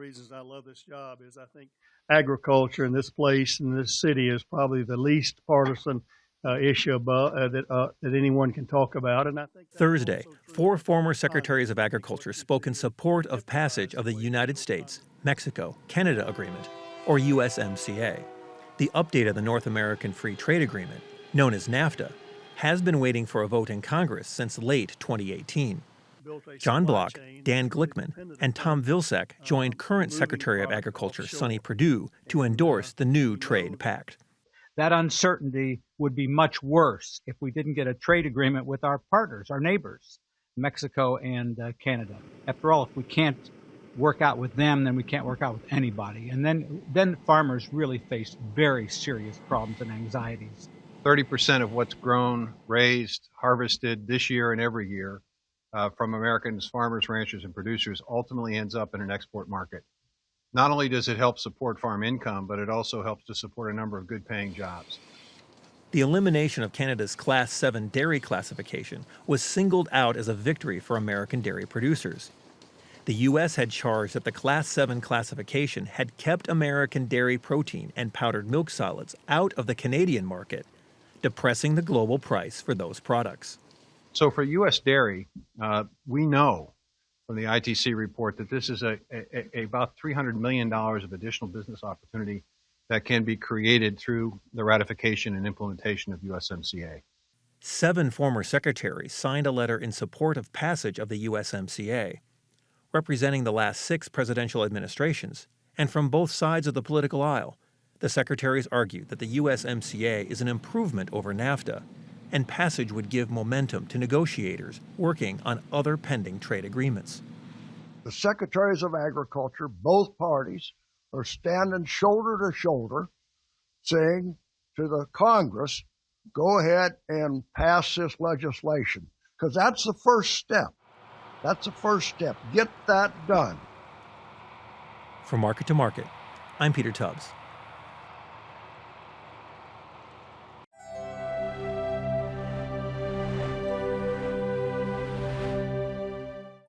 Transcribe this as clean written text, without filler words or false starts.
reasons I love this job is I think agriculture in this place, in this city, is probably the least partisan issue that anyone can talk about. And I think Thursday, 4 former Secretaries of Agriculture spoke in support of passage of the United States, Mexico, Canada Agreement, or USMCA. The update of the North American Free Trade Agreement, known as NAFTA, has been waiting for a vote in Congress since late 2018. John Block, Dan Glickman, and Tom Vilsack joined current Secretary of Agriculture Sonny Perdue to endorse the new trade pact. That uncertainty would be much worse if we didn't get a trade agreement with our partners, our neighbors, Mexico and Canada. After all, if we can't work out with them, then we can't work out with anybody. And then farmers really face very serious problems and anxieties. 30% of what's grown, raised, harvested this year and every year from Americans, farmers, ranchers, and producers ultimately ends up in an export market. Not only does it help support farm income, but it also helps to support a number of good-paying jobs. The elimination of Canada's Class 7 dairy classification was singled out as a victory for American dairy producers. The U.S. had charged that the Class 7 classification had kept American dairy protein and powdered milk solids out of the Canadian market, depressing the global price for those products. So for U.S. dairy, we know from the ITC report that this is about $300 million of additional business opportunity that can be created through the ratification and implementation of USMCA. 7 former secretaries signed a letter in support of passage of the USMCA, representing the last 6 presidential administrations, and from both sides of the political aisle. The secretaries argued that the USMCA is an improvement over NAFTA, and passage would give momentum to negotiators working on other pending trade agreements. The Secretaries of Agriculture, both parties, are standing shoulder to shoulder saying to the Congress, go ahead and pass this legislation, because that's the first step. That's the first step. Get that done. From Market to Market, I'm Peter Tubbs.